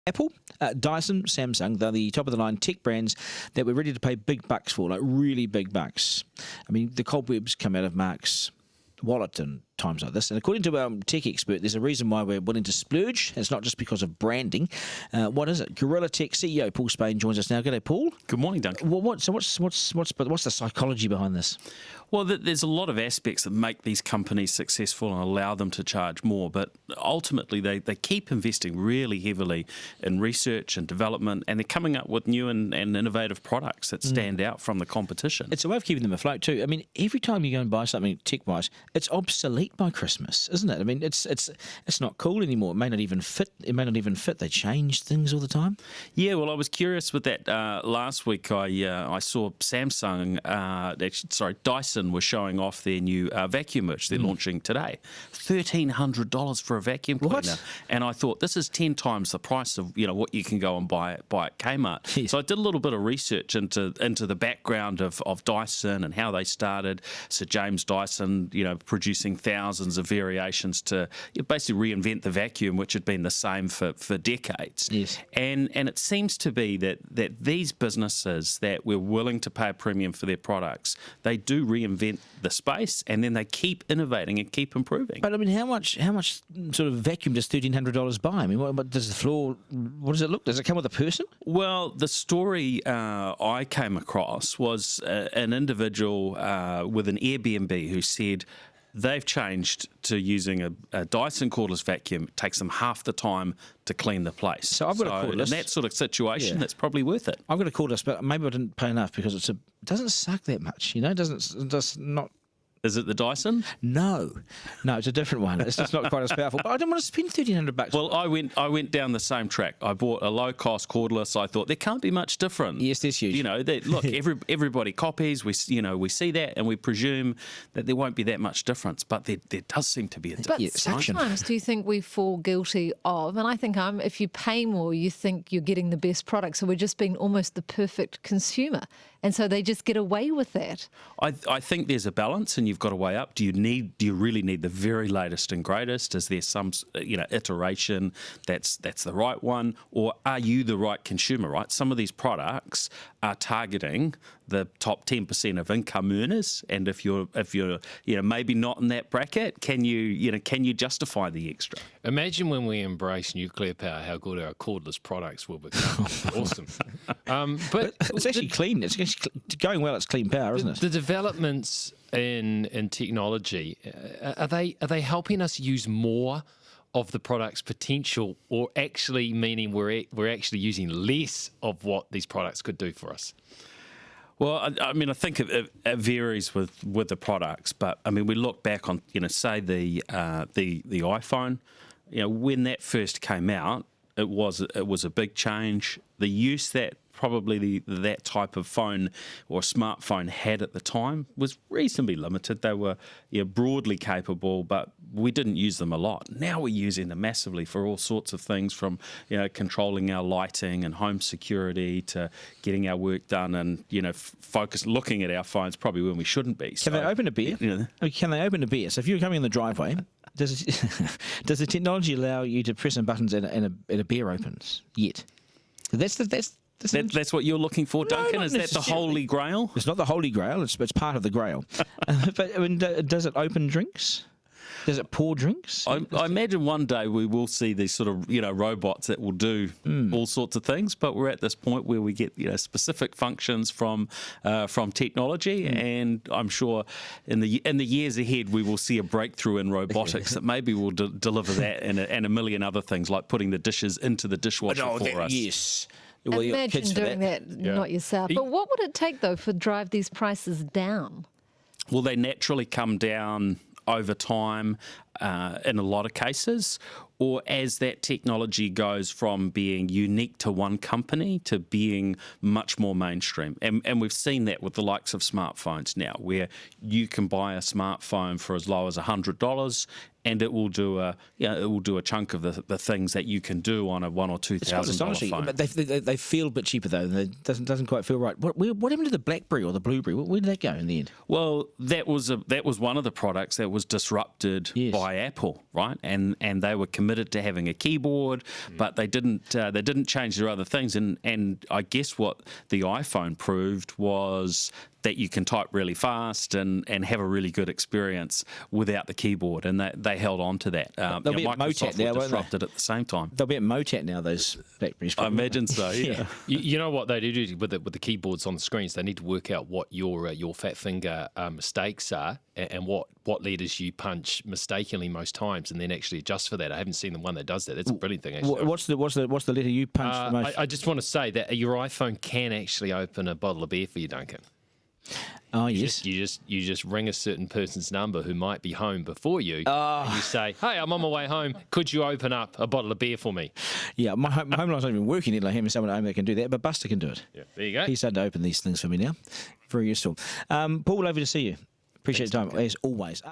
Apple, Dyson, Samsung, they're the top-of-the-line tech brands that we're ready to pay big bucks for, like really big bucks. I mean, the cobwebs come out of Mark's wallet and times like this. And according to our tech expert, there's a reason why we're willing to splurge. It's not just because of branding. What is it? Gorilla Tech CEO Paul Spain joins us now. G'day, Paul. Good morning, Duncan. Well, what's the psychology behind this? Well, there's a lot of aspects that make these companies successful and allow them to charge more, but ultimately they keep investing really heavily in research and development, and they're coming up with new and innovative products that stand out from the competition. It's a way of keeping them afloat too. I mean, every time you go and buy something tech-wise, it's obsolete by Christmas, isn't it? I mean, it's not cool anymore. It may not even fit. They change things all the time. Yeah, well, I was curious with that last week. I saw Samsung, Dyson was showing off their new vacuum, which they're launching today. $1,300 for a vacuum cleaner. What? And I thought, this is 10 times the price of what you can go and buy at Kmart. Yes. So I did a little bit of research into the background of Dyson and how they started. Sir James Dyson, producing thousands of variations to basically reinvent the vacuum, which had been the same for decades. Yes. And it seems to be that these businesses that we're willing to pay a premium for their products, they do reinvent the space, and then they keep innovating and keep improving. But I mean, how much sort of vacuum does $1,300 buy? I mean, what does the floor? What does it look? Does it come with a person? Well, the story I came across was an individual with an Airbnb who said they've changed to using a Dyson cordless vacuum. It takes them half the time to clean the place. So I've got a cordless. In that sort of situation, it's probably worth it. I've got a cordless, but maybe I didn't pay enough because it doesn't suck that much. It does not. Is it the Dyson? No, it's a different one. It's just not quite as powerful. But I don't want to spend $1,300. Well, I went down the same track. I bought a low-cost cordless. I thought there can't be much different. Yes, there's huge. Look, everybody copies. We see that, and we presume that there won't be that much difference. But there does seem to be a difference. But sometimes do you think we fall guilty of, and I think if you pay more, you think you're getting the best product. So we're just being almost the perfect consumer. And so they just get away with that. I think there's a balance, and you've got to weigh up. Do you really need the very latest and greatest? Is there some iteration that's the right one, or are you the right consumer? Right, some of these products are targeting the top 10% of income earners, and if you're maybe not in that bracket, can you justify the extra? Imagine when we embrace nuclear power, how good our cordless products will become. Awesome. But it's actually clean. It's actually going well. It's clean power, isn't it? The developments in technology, are they helping us use more of the product's potential, or actually meaning we're actually using less of what these products could do for us? Well, I mean, I think it varies with the products, but I mean, we look back on say the iPhone, when that first came out, it was a big change. The use that probably that type of phone or smartphone had at the time was reasonably limited. They were broadly capable, but we didn't use them a lot. Now we're using them massively for all sorts of things, from controlling our lighting and home security to getting our work done, and looking at our phones probably when we shouldn't be. Can they open a beer? Can they open a beer? So if you're coming in the driveway, does the technology allow you to press some buttons and a beer opens? Yet, that's what you're looking for, Duncan? No, is that the holy grail? It's not the holy grail. It's part of the grail. But I mean, does it open drinks? Does it pour drinks? I imagine one day we will see these sort of robots that will do all sorts of things, but we're at this point where we get specific functions from technology, and I'm sure in the years ahead we will see a breakthrough in robotics that maybe will deliver that and a million other things, like putting the dishes into the dishwasher for us. Yes. Well, imagine doing that, not yourself. But what would it take, though, for drive these prices down? Well, they naturally come down over time in a lot of cases, or as that technology goes from being unique to one company to being much more mainstream. And we've seen that with the likes of smartphones now, where you can buy a smartphone for as low as $100 and it will do a chunk of the things that you can do on a $1,000 or It's quite $2,000 astonishing. phone. But they feel a bit cheaper though. It doesn't quite feel right. What happened to the BlackBerry or the Blueberry? Where did that go in the end? Well, that was one of the products that was disrupted by Apple, right? And they were committed to having a keyboard, but they didn't change their other things. And I guess what the iPhone proved was that you can type really fast and have a really good experience without the keyboard, and they held on to that. They'll be at Microsoft Motat now, were won't disrupted at the same time. They'll be at Motat now, those BlackBerries. I imagine so. Yeah. You know what they do with the keyboards on the screens? They need to work out what your fat finger mistakes are and what letters you punch mistakenly most times, and then actually adjust for that. I haven't seen the one that does that. It's a brilliant thing. Actually. What's the letter you punch the most? I just want to say that your iPhone can actually open a bottle of beer for you, Duncan. Oh yes. You just ring a certain person's number who might be home before you, and you say, "Hey, I'm on my way home. Could you open up a bottle of beer for me?" Yeah, my home line's not even working yet. Like having someone at home that can do that, but Buster can do it. Yeah, there you go. He's starting to open these things for me now. Very useful. Paul, over to see you. Appreciate the time as always.